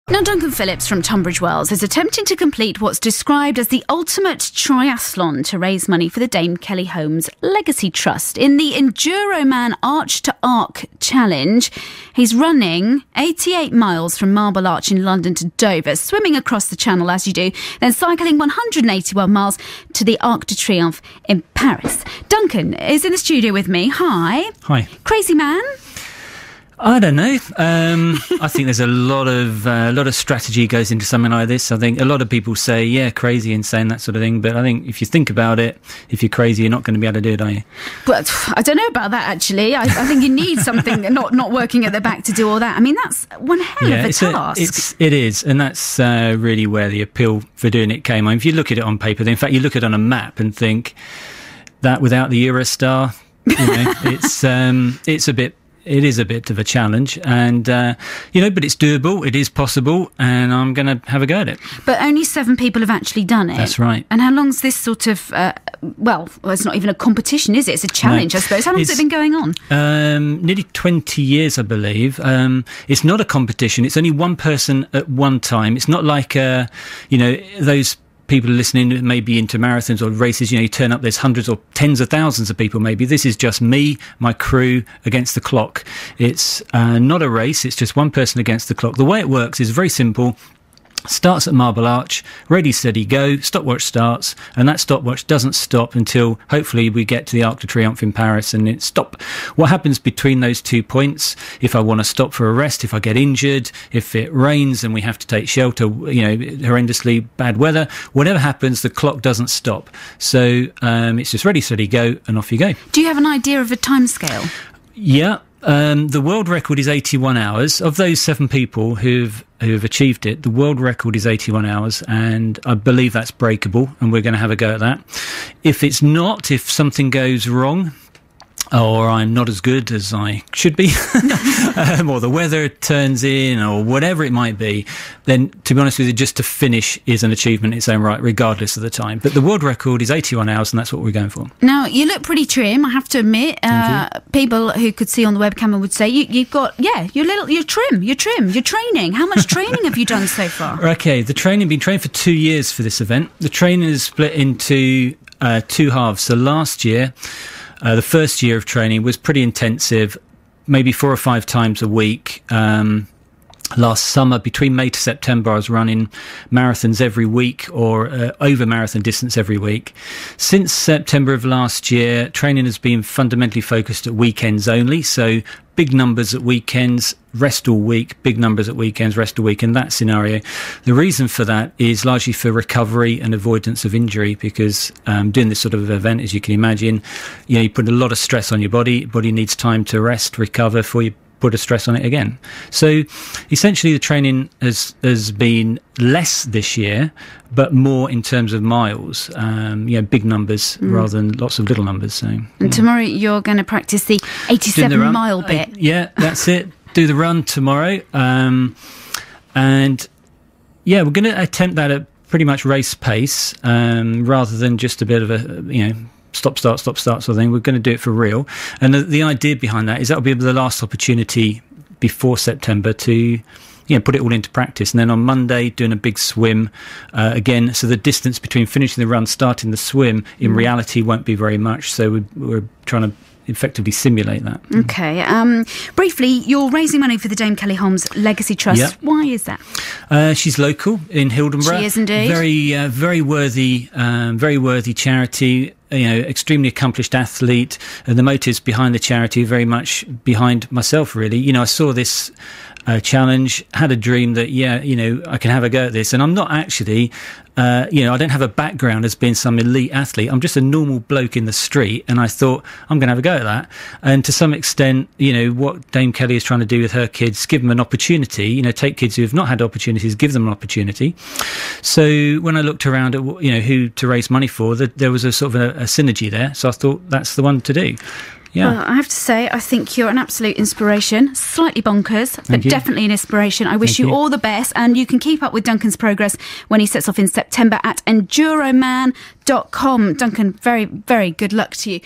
Now, Duncan Philips from Tunbridge Wells is attempting to complete what's described as the ultimate triathlon to raise money for the Dame Kelly Holmes Legacy Trust. In the Enduroman Arch to Arc Challenge, he's running 88 miles from Marble Arch in London to Dover, swimming across the Channel as you do, then cycling 181 miles to the Arc de Triomphe in Paris. Duncan is in the studio with me. Hi. Hi. Crazy man? I don't know. I think there's a lot of strategy goes into something like this. I think a lot of people say, yeah, crazy, insane, that sort of thing. But I think if you think about it, if you're crazy, you're not going to be able to do it, are you? But I don't know about that, actually. I think you need something not working at the back to do all that. I mean, that's one hell of a task. It is. And that's really where the appeal for doing it came. I mean, if you look at it on paper, in fact, you look at it on a map and think that without the Eurostar, it is a bit of a challenge, and but it's doable. It is possible, and I'm going to have a go at it. But only 7 people have actually done it. That's right. And how long's this sort of? Well, it's not even a competition, is it? It's a challenge, no. I suppose. How long's it been going on? Nearly 20 years, I believe. It's not a competition. It's only one person at one time. It's not like those people listening may be into marathons or races, you turn up, there's hundreds or tens of thousands of people maybe. This is just me, my crew, against the clock. It's not a race, it's just one person against the clock. The way it works is very simple. Starts at Marble Arch, ready, steady, go, stopwatch starts, and that stopwatch doesn't stop until hopefully we get to the Arc de Triomphe in Paris and it stop. What happens between those 2 points, if I want to stop for a rest, if I get injured, if it rains and we have to take shelter, horrendously bad weather, whatever happens, the clock doesn't stop. So it's just ready, steady, go, and off you go. Do you have an idea of a timescale? Yeah. The world record is 81 hours. Of those 7 people who've achieved it, the world record is 81 hours, and I believe that's breakable, and we're going to have a go at that. If it's not, if something goes wrong, or I'm not as good as I should be, or the weather turns in, or whatever it might be, then, to be honest with you, just to finish is an achievement in its own right, regardless of the time. But the world record is 81 hours, and that's what we're going for. Now, you look pretty trim, I have to admit. People who could see on the webcam would say, you're trim, you're training. How much training have you done so far? Okay, been training for 2 years for this event. The training is split into 2 halves. So last year, the first year of training was pretty intensive, maybe 4 or 5 times a week. Last summer, between May to September, I was running marathons every week or over marathon distance every week. Since September of last year, training has been fundamentally focused at weekends only. So big numbers at weekends, rest all week, big numbers at weekends, rest all week, in that scenario. The reason for that is largely for recovery and avoidance of injury, because doing this sort of event, as you can imagine, you put a lot of stress on your body. Body needs time to rest, recover before you put a stress on it again. So essentially the training has been less this year, but more in terms of miles, big numbers rather than lots of little numbers. So, and tomorrow you're going to practice the 87-mile bit. Yeah, that's it. Do the run tomorrow. We're going to attempt that at pretty much race pace, rather than just a bit of a, stop, start sort of thing. We're going to do it for real. And the idea behind that is that'll be the last opportunity before September to put it all into practice. And then on Monday, doing a big swim again. So the distance between finishing the run, starting the swim, in reality won't be very much. So we're trying to effectively simulate that. Okay. Briefly, you're raising money for the Dame Kelly Holmes Legacy Trust. Yep. Why is that? She's local in Hildenborough. She is indeed. Very worthy charity. Extremely accomplished athlete. And the motives behind the charity are very much behind myself, really. I saw this challenge, had a dream that, I can have a go at this. And I'm not actually, I don't have a background as being some elite athlete. I'm just a normal bloke in the street. And I thought, I'm going to have a go at that. And to some extent, what Dame Kelly is trying to do with her kids, give them an opportunity, take kids who have not had opportunities, give them an opportunity. So when I looked around at, who to raise money for, there was a sort of a synergy there. So I thought that's the one to do. Yeah. Well, I have to say, I think you're an absolute inspiration. Slightly bonkers, but definitely an inspiration. I wish you all the best, and you can keep up with Duncan's progress when he sets off in September at enduroman.com. Duncan, very, very good luck to you.